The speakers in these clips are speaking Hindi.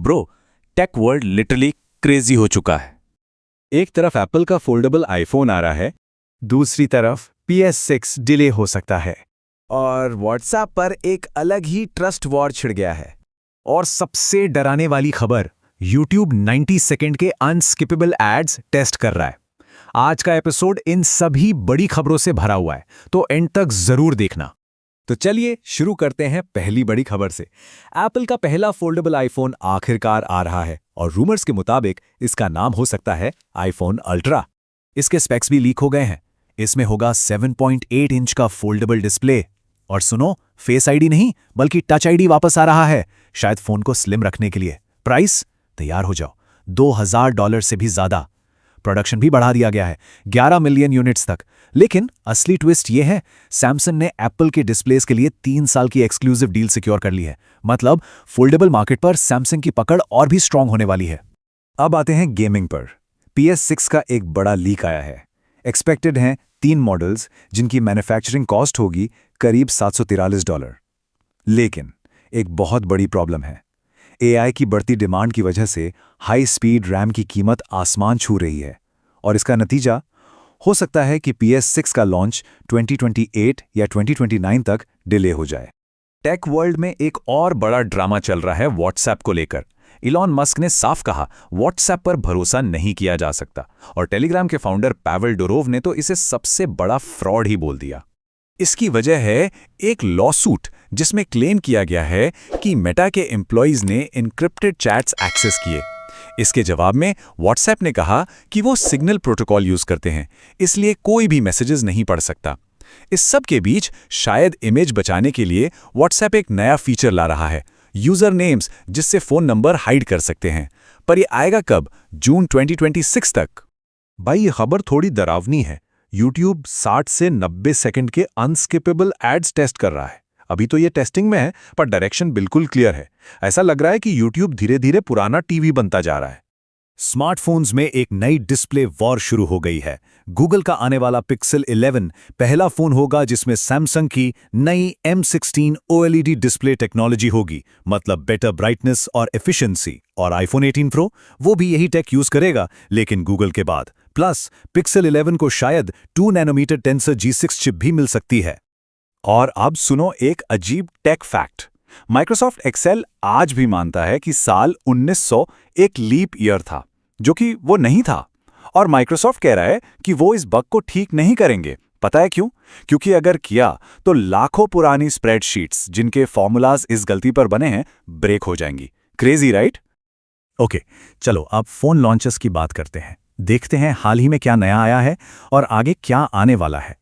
Bro, tech world literally crazy हो चुका है। एक तरफ एप्पल का फोल्डेबल आईफोन आ रहा है, दूसरी तरफ PS6 डिले हो सकता है, और व्हाट्सएप पर एक अलग ही ट्रस्ट वॉर छिड़ गया है। और सबसे डराने वाली खबर, YouTube 90 सेकंड के अनस्किपेबल एड्स टेस्ट कर रहा है। आज का एपिसोड इन सभी बड़ी खबरों से भरा हुआ है, तो एंड तक जरूर देखना। तो चलिए शुरू करते हैं पहली बड़ी खबर से। एप्पल का पहला फोल्डेबल आईफोन आखिरकार आ रहा है और रूमर्स के मुताबिक इसका नाम हो सकता है आईफोन अल्ट्रा। इसके स्पेक्स भी लीक हो गए हैं। इसमें होगा 7.8 इंच का फोल्डेबल डिस्प्ले। और सुनो, फेस आईडी नहीं बल्कि टच आईडी वापस आ रहा है, शायद फोन को स्लिम रखने के लिए। प्राइस, तैयार हो जाओ, $2000 से भी ज्यादा। प्रोडक्शन भी बढ़ा दिया गया है 11 मिलियन यूनिट्स तक। लेकिन असली ट्विस्ट यह है, सैमसंग ने एप्पल के डिस्प्लेस के लिए 3 साल की एक्सक्लूसिव डील सिक्योर कर ली है। मतलब फोल्डेबल मार्केट पर सैमसंग की पकड़ और भी स्ट्रांग होने वाली है। अब आते हैं गेमिंग पर। PS6 का एक बड़ा लीक आया है। एक्सपेक्टेड हैं 3 मॉडल्स जिनकी मैन्युफैक्चरिंग कॉस्ट होगी करीब $743। लेकिन एक बहुत बड़ी प्रॉब्लम है। AI की बढ़ती डिमांड की वजह से हाई स्पीड रैम की कीमत आसमान छू रही है, और इसका नतीजा हो सकता है कि PS6 का लॉन्च 2028 या 2029 तक डिले हो जाए। टेक वर्ल्ड में एक और बड़ा ड्रामा चल रहा है व्हाट्सएप को लेकर। इलॉन मस्क ने साफ कहा व्हाट्सएप पर भरोसा नहीं किया जा सकता, और टेलीग्राम के फाउंडर पावेल डुरोव ने तो इसे सबसे बड़ा फ्रॉड ही बोल दिया। इसकी वजह है एक लॉसूट जिसमें क्लेम किया गया है कि मेटा के एम्प्लॉइज ने एन्क्रिप्टेड चैट्स एक्सेस किए। इसके जवाब में व्हाट्सएप ने कहा कि वो सिग्नल प्रोटोकॉल यूज करते हैं, इसलिए कोई भी मैसेजेस नहीं पढ़ सकता। इस सब के बीच शायद इमेज बचाने के लिए व्हाट्सएप एक नया फीचर ला रहा है, यूजर नेम्स, जिससे फोन नंबर हाइड कर सकते हैं। पर ये आएगा कब? जून 2026 तक। भाई, ये खबर थोड़ी डरावनी है। YouTube 60 से 90 सेकंड के अनस्किपेबल एड्स टेस्ट कर रहा है। अभी तो ये टेस्टिंग में है, पर डायरेक्शन बिल्कुल क्लियर है। ऐसा लग रहा है कि YouTube धीरे धीरे पुराना टीवी बनता जा रहा है। स्मार्टफोन्स में एक नई डिस्प्ले वॉर शुरू हो गई है। गूगल का आने वाला Pixel 11 पहला फोन होगा जिसमें सैमसंग की नई M16 OLED डिस्प्ले टेक्नोलॉजी होगी, मतलब बेटर ब्राइटनेस और एफिशिएंसी। और आईफोन 18 प्रो वो भी यही टेक यूज करेगा, लेकिन गूगल के बाद। प्लस Pixel 11 को शायद 2 नैनोमीटर टेंसर G6 चिप भी मिल सकती है। और अब सुनो एक अजीब टेक फैक्ट। माइक्रोसॉफ्ट एक्सेल आज भी मानता है कि साल 1900 एक लीप ईयर था, जो कि वो नहीं था। और माइक्रोसॉफ्ट कह रहा है कि वो इस बग को ठीक नहीं करेंगे। पता है क्यों? क्योंकि अगर किया तो लाखों पुरानी स्प्रेडशीट्स जिनके फॉर्मूलाज इस गलती पर बने हैं ब्रेक हो जाएंगी। Crazy, right? ओके, चलो अब फोन लॉन्चेस की बात करते हैं। देखते हैं हाल ही में क्या नया आया है और आगे क्या आने वाला है।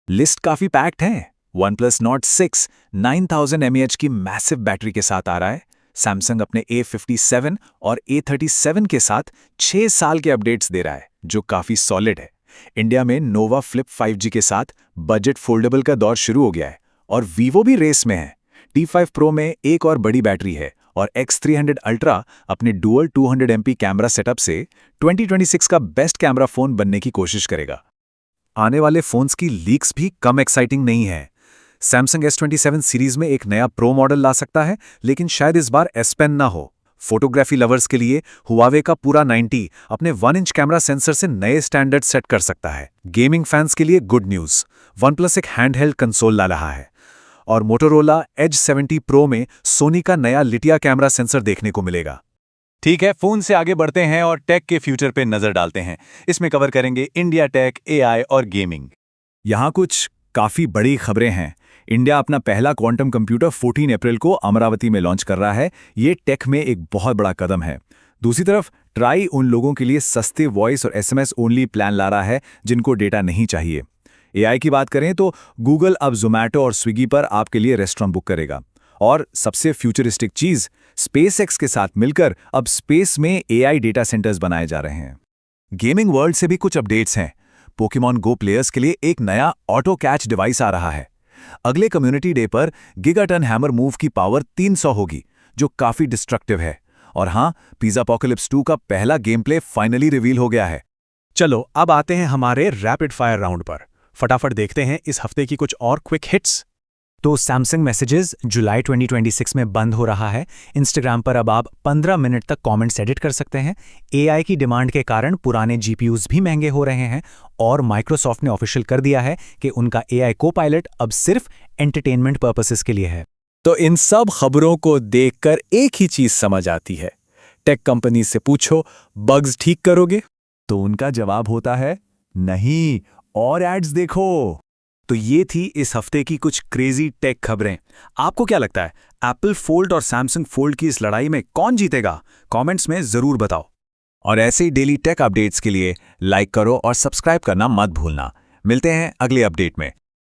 लिस्ट काफी पैक्ड है। OnePlus Nord 6 9000 mAh की मैसिव बैटरी के साथ आ रहा है। सैमसंग अपने A57 और A37 के साथ 6 साल के अपडेट्स दे रहा है, जो काफी सॉलिड है। इंडिया में नोवा फ्लिप 5G के साथ बजट फोल्डेबल का दौर शुरू हो गया है, और वीवो भी रेस में है। T5 Pro में एक और बड़ी बैटरी है, और X300 Ultra अपने डुअल 200 MP कैमरा सेटअप से 2026 का बेस्ट कैमरा फोन बनने की कोशिश करेगा। आने वाले फोन्स की लीक्स भी कम एक्साइटिंग नहीं है। सैमसंग S27 सीरीज में एक नया प्रो मॉडल ला सकता है, लेकिन शायद इस बार S Pen ना हो। फोटोग्राफी लवर्स के लिए हुआवे का पूरा 90 अपने 1 इंच कैमरा सेंसर से नए स्टैंडर्ड सेट कर सकता है। गेमिंग फैंस के लिए गुड न्यूज, OnePlus एक हैंडहेल्ड कंसोल ला रहा है। और मोटोरोला Edge 70 Pro में सोनी का नया लिटिया कैमरा सेंसर देखने को मिलेगा। ठीक है, फोन से आगे बढ़ते हैं और टेक के फ्यूचर पे नजर डालते हैं। इसमें कवर करेंगे इंडिया टेक, AI और गेमिंग। यहाँ कुछ काफी बड़ी खबरें हैं। इंडिया अपना पहला क्वांटम कंप्यूटर 14 अप्रैल को अमरावती में लॉन्च कर रहा है। ये टेक में एक बहुत बड़ा कदम है। दूसरी तरफ ट्राई उन लोगों के लिए सस्ते वॉइस और SMS ओनली प्लान ला रहा है जिनको डेटा नहीं चाहिए। AI की बात करें तो गूगल अब Zomato और स्विगी पर आपके लिए रेस्टोरेंट बुक करेगा। और सबसे फ्यूचरिस्टिक चीज, SpaceX के साथ मिलकर अब स्पेस में AI डेटा सेंटर्स बनाए जा रहे हैं। गेमिंग वर्ल्ड से भी कुछ अपडेट्स हैं। पोकेमॉन गो प्लेयर्स के लिए एक नया ऑटो कैच डिवाइस आ रहा है। अगले कम्युनिटी डे पर गिगाटन हैमर मूव की पावर 300 होगी, जो काफी डिस्ट्रक्टिव है। और हाँ, पिज़्ज़ा अपोकलिप्स 2 का पहला गेम प्ले फाइनली रिवील हो गया है। चलो अब आते हैं हमारे रैपिड फायर राउंड पर। फटाफट देखते हैं इस हफ्ते की कुछ और क्विक हिट्स। तो सैमसंग मैसेजेस जुलाई 2026 में बंद हो रहा है। इंस्टाग्राम पर अब आप 15 मिनट तक कमेंट्स एडिट कर सकते हैं। एआई की डिमांड के कारण पुराने जीपीयूज भी महंगे हो रहे हैं और माइक्रोसॉफ्ट ने ऑफिशियल कर दिया है कि उनका एआई कोपायलट अब सिर्फ एंटरटेनमेंट पर्पसेस के लिए है। तो इन सब खबरों को देखकर एक ही चीज समझ आती है, टेक कंपनी से पूछो बग्स ठीक करोगे? तो उनका जवाब होता है नहीं, और एड्स देखो। तो ये थी इस हफ्ते की कुछ क्रेजी टेक खबरें। आपको क्या लगता है, एप्पल फोल्ड और सैमसंग फोल्ड की इस लड़ाई में कौन जीतेगा? कमेंट्स में जरूर बताओ। और ऐसे ही डेली टेक अपडेट्स के लिए लाइक करो और सब्सक्राइब करना मत भूलना। मिलते हैं अगले अपडेट में।